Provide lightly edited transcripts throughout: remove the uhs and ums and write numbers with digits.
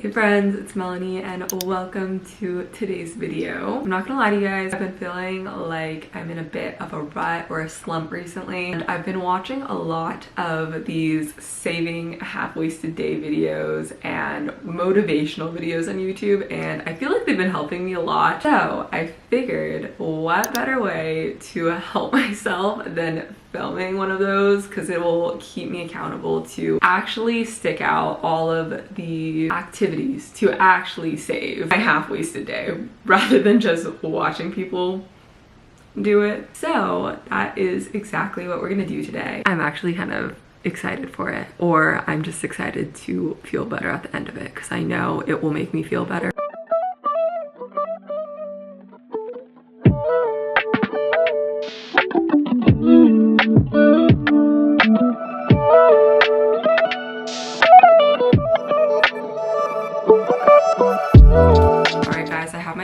Hey friends, it's Melanie and welcome to today's video. I'm not gonna lie to you guys, I've been feeling like I'm in a bit of a rut or a slump recently, and I've been watching a lot of these saving half-wasted day videos and motivational videos on YouTube, and I feel like they've been helping me a lot. So I figured, what better way to help myself than filming one of those, because it will keep me accountable to actually stick out all of the activities to actually save my half-wasted day rather than just watching people do it. So that is exactly what we're gonna do today. I'm actually kind of excited for it, or I'm just excited to feel better at the end of it because I know it will make me feel better.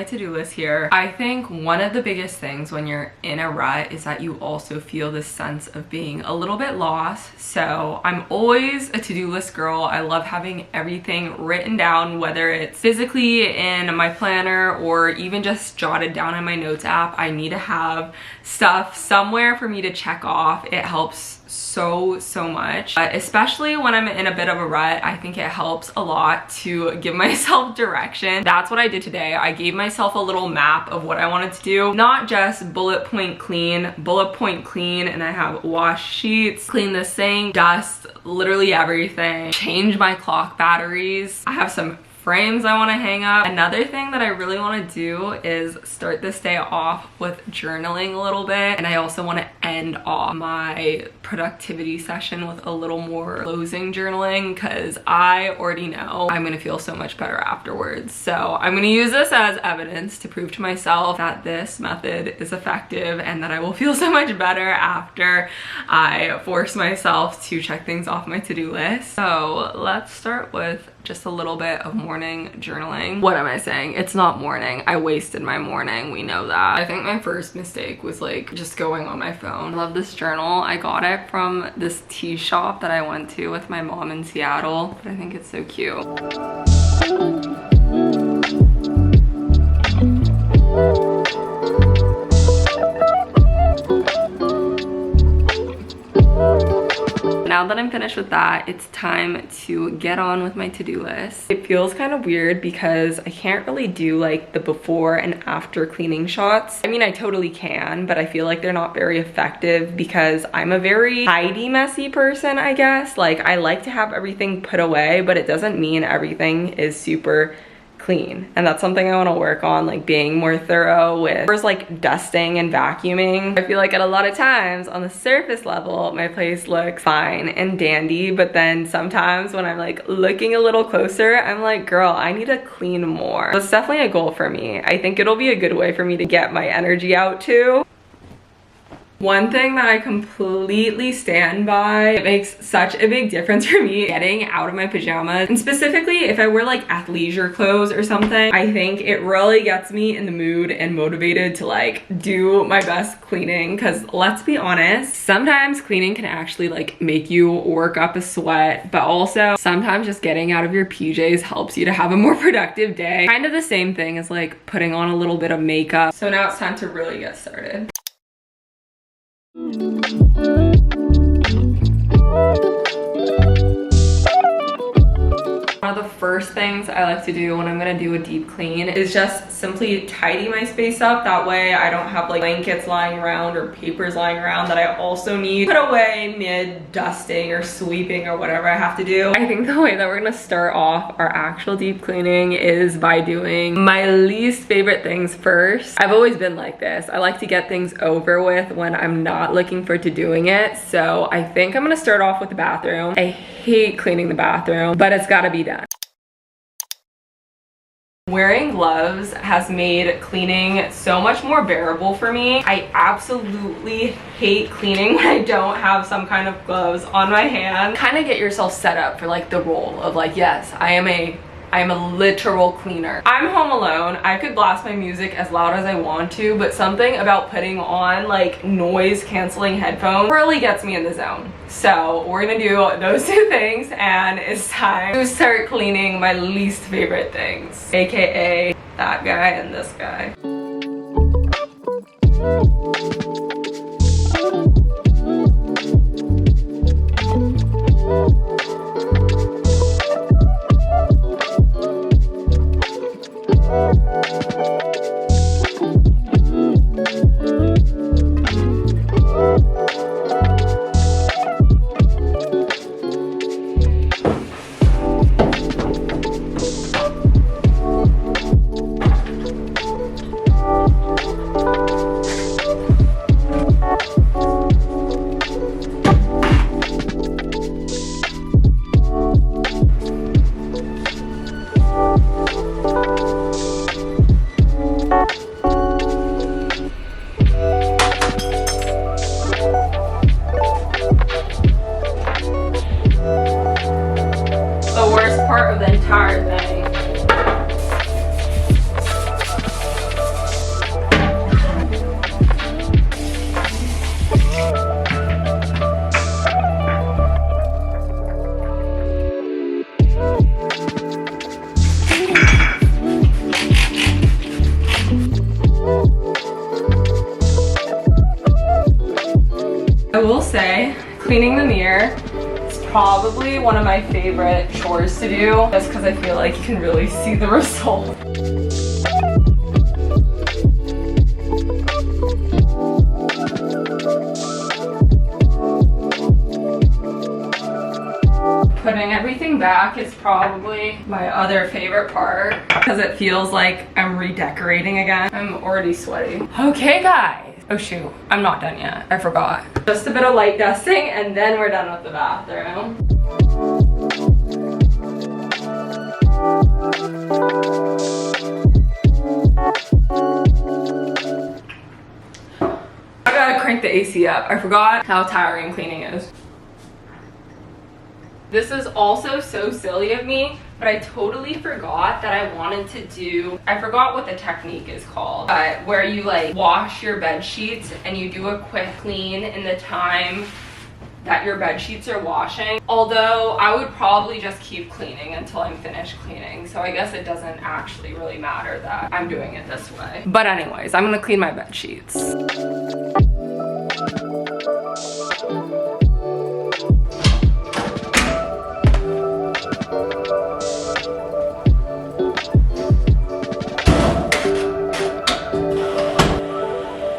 To-do list here. I think one of the biggest things when you're in a rut is that you also feel this sense of being a little bit lost. So I'm always a to-do list girl. I love having everything written down, whether it's physically in my planner or even just jotted down in my notes app. I need to have stuff somewhere for me to check off. It helps so much, especially when I'm in a bit of a rut. I think it helps a lot to give myself direction. That's what I did today. I gave myself a little map of what I wanted to do, not just bullet point clean, and I have wash sheets, clean the sink, dust literally everything, change my clock batteries. I have some frames I want to hang up. Another thing that I really want to do is start this day off with journaling a little bit, and I also want to end off my productivity session with a little more closing journaling, because I already know I'm gonna feel so much better afterwards. So I'm gonna use this as evidence to prove to myself that this method is effective and that I will feel so much better after I force myself to check things off my to-do list. So let's start with just a little bit of morning journaling. What am I saying? It's not morning. I wasted my morning. We know that. I think my first mistake was like just going on my phone. I love this journal. I got it from this tea shop that I went to with my mom in Seattle, but I think it's so cute. Now that I'm finished with that, it's time to get on with my to-do list. It feels kind of weird because I can't really do like the before and after cleaning shots. I mean, I totally can, but I feel like they're not very effective because I'm a very tidy, messy person, I guess. Like, I like to have everything put away, but it doesn't mean everything is super clean, and that's something I want to work on, like being more thorough with like dusting and vacuuming. I feel like at a lot of times on the surface level my place looks fine and dandy, but then sometimes when I'm like looking a little closer, I'm like, girl, I need to clean more. So it's definitely a goal for me. I think it'll be a good way for me to get my energy out too. One thing that I completely stand by, it makes such a big difference for me, getting out of my pajamas, and specifically if I wear like athleisure clothes or something, I think it really gets me in the mood and motivated to like do my best cleaning, because let's be honest, sometimes cleaning can actually like make you work up a sweat, but also sometimes just getting out of your PJs helps you to have a more productive day. Kind of the same thing as like putting on a little bit of makeup. So now it's time to really get started. One of the first things I like to do when I'm gonna do a deep clean is just simply tidy my space up. That way I don't have like blankets lying around or papers lying around that I also need put away mid dusting or sweeping or whatever I have to do. I think the way that we're gonna start off our actual deep cleaning is by doing my least favorite things first. I've always been like this. I like to get things over with when I'm not looking forward to doing it. So I think I'm gonna start off with the bathroom. I hate cleaning the bathroom, but it's gotta be done. Wearing gloves has made cleaning so much more bearable for me. I absolutely hate cleaning when I don't have some kind of gloves on my hand. Kind of get yourself set up for like the role of like, yes, I am a I'm a literal cleaner. I'm home alone. I could blast my music as loud as I want to, but something about putting on like noise canceling headphones really gets me in the zone. So we're gonna do those two things, and it's time to start cleaning my least favorite things, aka that guy and this guy. Part of the entire thing. I will say, cleaning the mirror probably one of my favorite chores to do, just because I feel like you can really see the result. Putting everything back is probably my other favorite part, because it feels like I'm redecorating again. I'm already sweaty. Okay guys. Oh shoot, I'm not done yet. I forgot. Just a bit of light dusting and then we're done with the bathroom. I gotta crank the AC up. I forgot how tiring cleaning is. This is also so silly of me, but I totally forgot that I wanted to do, I forgot what the technique is called, but where you like wash your bed sheets and you do a quick clean in the time that your bed sheets are washing. Although I would probably just keep cleaning until I'm finished cleaning. So I guess it doesn't actually really matter that I'm doing it this way. But anyways, I'm gonna clean my bed sheets.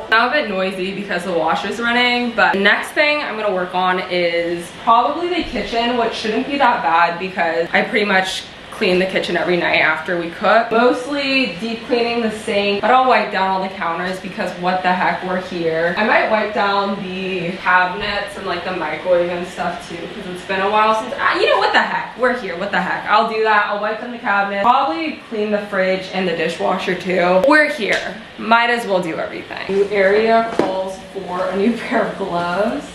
Now a bit noisy because the washer's running, but the next thing I'm gonna work on is probably the kitchen, which shouldn't be that bad because I pretty much clean the kitchen every night after we cook. Mostly deep cleaning the sink, but I'll wipe down all the counters because what the heck, we're here. I might wipe down the cabinets and like the microwave and stuff too, because it's been a while since, you know, what the heck, we're here, what the heck. I'll do that, I'll wipe down the cabinet, probably clean the fridge and the dishwasher too. We're here, might as well do everything. New area calls for a new pair of gloves.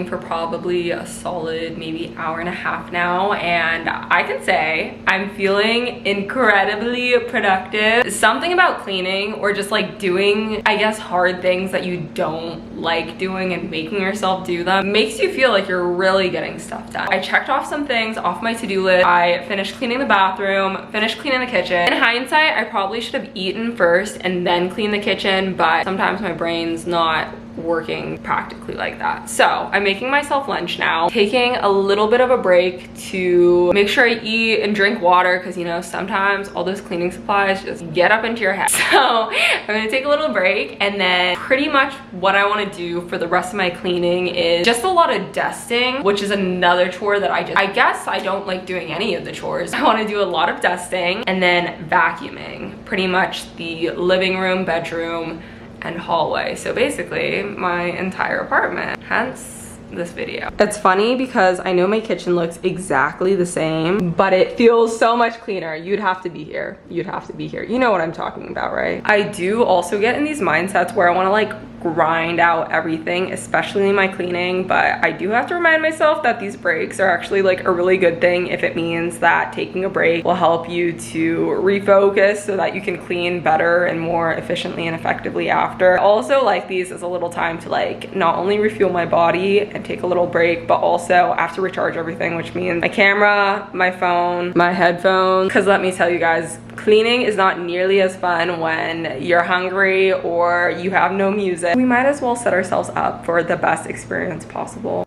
cleaning for probably a solid maybe hour and a half now, and I can say I'm feeling incredibly productive. Something about cleaning, or just like doing, I guess, hard things that you don't like doing and making yourself do them, makes you feel like you're really getting stuff done. I checked off some things off my to-do list. I finished cleaning the bathroom, finished cleaning the kitchen. In hindsight, I probably should have eaten first and then cleaned the kitchen, but sometimes my brain's not working practically like that. So I'm making myself lunch now, taking a little bit of a break to make sure I eat and drink water, because you know, sometimes all those cleaning supplies just get up into your head. So I'm gonna take a little break, and then pretty much what I want to do for the rest of my cleaning is just a lot of dusting, which is another chore that I guess I don't like doing any of the chores. I want to do a lot of dusting and then vacuuming pretty much the living room, bedroom, and hallway. So basically my entire apartment, hence this video. It's funny because I know my kitchen looks exactly the same, but it feels so much cleaner. You'd have to be here. You'd have to be here. You know what I'm talking about, right? I do also get in these mindsets where I want to like grind out everything, especially in my cleaning, but I do have to remind myself that these breaks are actually like a really good thing if it means that taking a break will help you to refocus so that you can clean better and more efficiently and effectively after. I also like these as a little time to like not only refuel my body and take a little break, but also I have to recharge everything, which means my camera, my phone, my headphones, because let me tell you guys, cleaning is not nearly as fun when you're hungry or you have no music. We might as well set ourselves up for the best experience possible.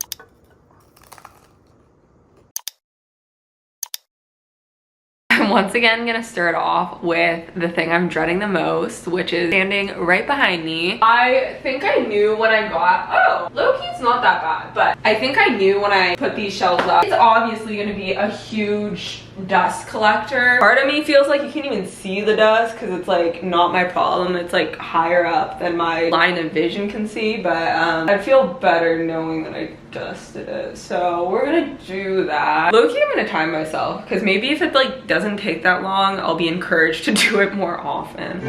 I'm once again gonna start off with the thing I'm dreading the most, which is standing right behind me. I think I knew when I got, oh, low-key it's not that bad, but I think I knew when I put these shelves up, it's obviously gonna be a huge dust collector. Part of me feels like you can't even see the dust because it's like not my problem. It's like higher up than my line of vision can see, but I feel better knowing that I dusted it. So we're gonna do that. Low-key, I'm gonna time myself because maybe if it like doesn't take that long, I'll be encouraged to do it more often.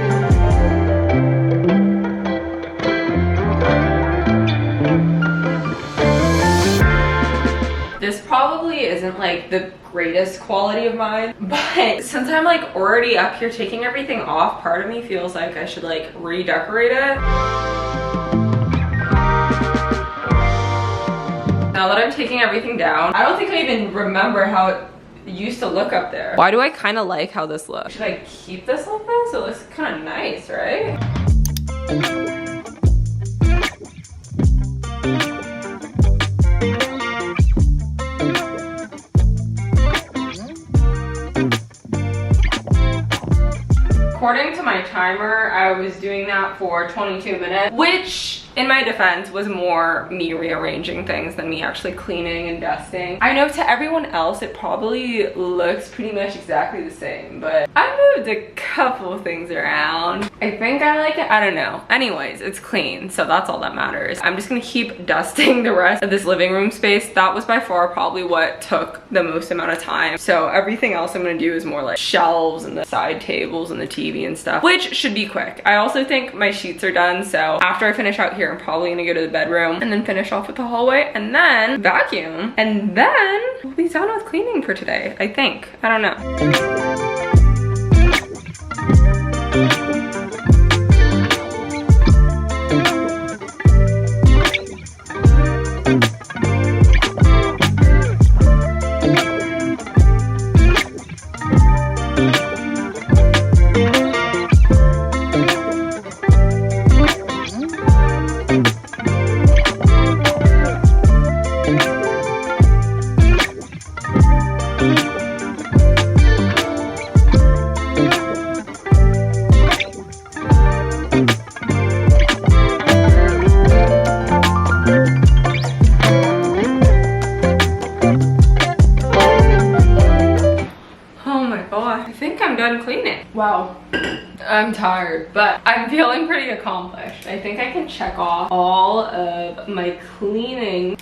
This probably isn't like the greatest quality of mine, but since I'm like already up here taking everything off, part of me feels like I should like redecorate it. Now that I'm taking everything down, I don't think I even remember how it used to look up there. Why do I kind of like how this looks? Should I keep this like this? It looks kind of nice, right? According to my timer, I was doing that for 22 minutes, which in my defense was more me rearranging things than me actually cleaning and dusting. I know to everyone else it probably looks pretty much exactly the same, but I moved a couple things around. I think I like it. I don't know. Anyways, it's clean, so that's all that matters. I'm just gonna keep dusting the rest of this living room space. That was by far probably what took the most amount of time. So everything else I'm gonna do is more like shelves and the side tables and the TV and stuff, which should be quick. I also think my sheets are done, so after I finish out here, I'm probably gonna go to the bedroom and then finish off with the hallway and then vacuum, and then we'll be done with cleaning for today, I think. I don't know. Wow, I'm tired, but I'm feeling pretty accomplished. I think I can check off all of my cleaning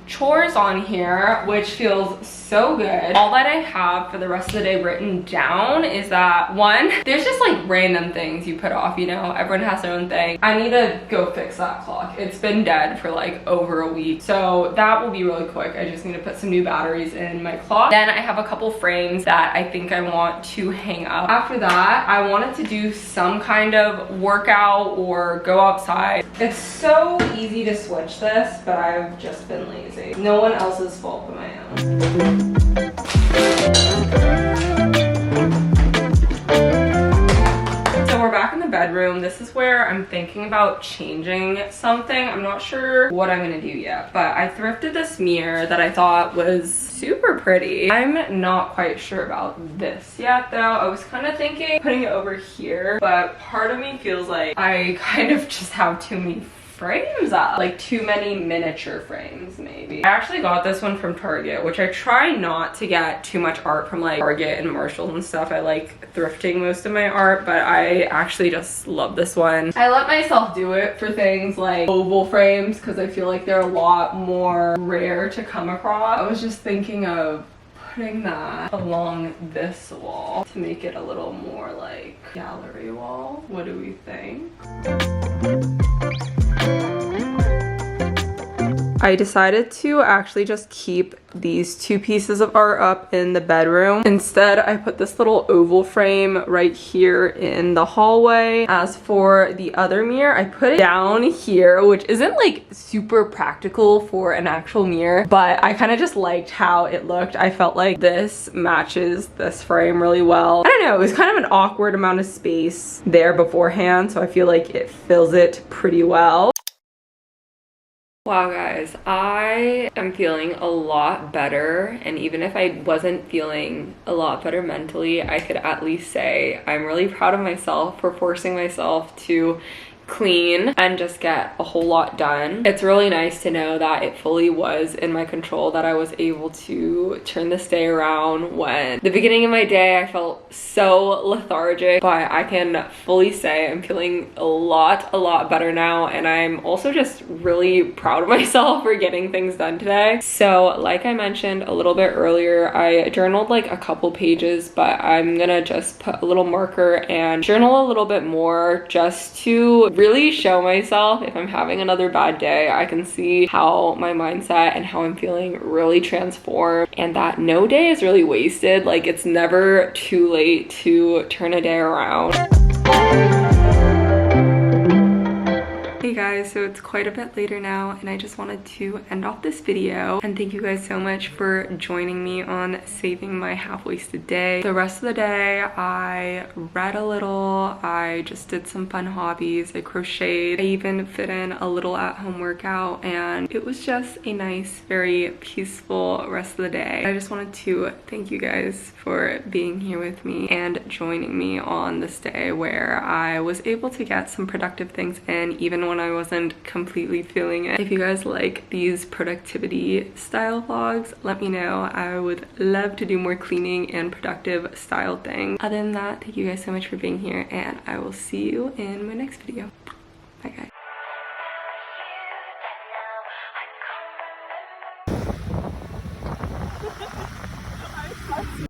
chores on here, which feels so good. All that I have for the rest of the day written down is that, one, there's just like random things you put off, you know, everyone has their own thing. I need to go fix that clock. It's been dead for like over a week, so that will be really quick. I just need to put some new batteries in my clock. Then I have a couple frames that I think I want to hang up. After that, I wanted to do some kind of workout or go outside. It's so easy to switch this, but I've just been lazy. No one else's fault but my own. So we're back in the bedroom. This is where I'm thinking about changing something. I'm not sure what I'm gonna do yet, but I thrifted this mirror that I thought was super pretty. I'm not quite sure about this yet though. I was kind of thinking putting it over here, but part of me feels like I kind of just have too many frames up, like too many miniature frames maybe. I actually got this one from Target, which I try not to get too much art from like Target and Marshalls and stuff. I like thrifting most of my art, but I actually just love this one. I let myself do it for things like oval frames because I feel like they're a lot more rare to come across. I was just thinking of putting that along this wall to make it a little more like gallery wall. What do we think? I decided to actually just keep these two pieces of art up in the bedroom. Instead, I put this little oval frame right here in the hallway. As for the other mirror, I put it down here, which isn't like super practical for an actual mirror, but I kind of just liked how it looked. I felt like this matches this frame really well. I don't know, it was kind of an awkward amount of space there beforehand, so I feel like it fills it pretty well. Wow guys, I am feeling a lot better, and even if I wasn't feeling a lot better mentally, I could at least say I'm really proud of myself for forcing myself to clean and just get a whole lot done. It's really nice to know that it fully was in my control, that I was able to turn this day around when the beginning of my day I felt so lethargic, but I can fully say I'm feeling a lot better now, and I'm also just really proud of myself for getting things done today. So like I mentioned a little bit earlier, I journaled like a couple pages, but I'm gonna just put a little marker and journal a little bit more just to really show myself if I'm having another bad day. I can see how my mindset and how I'm feeling really transformed, and that no day is really wasted. Like, it's never too late to turn a day around. Hey guys, so it's quite a bit later now, and I just wanted to end off this video and thank you guys so much for joining me on saving my half-wasted day. The rest of the day I read a little, I just did some fun hobbies, I crocheted, I even fit in a little at-home workout, and it was just a nice, very peaceful rest of the day. I just wanted to thank you guys for being here with me and joining me on this day where I was able to get some productive things in even when I wasn't completely feeling it. If you guys like these productivity style vlogs, let me know. I would love to do more cleaning and productive style things. Other than that, thank you guys so much for being here, and I will see you in my next video. Bye guys.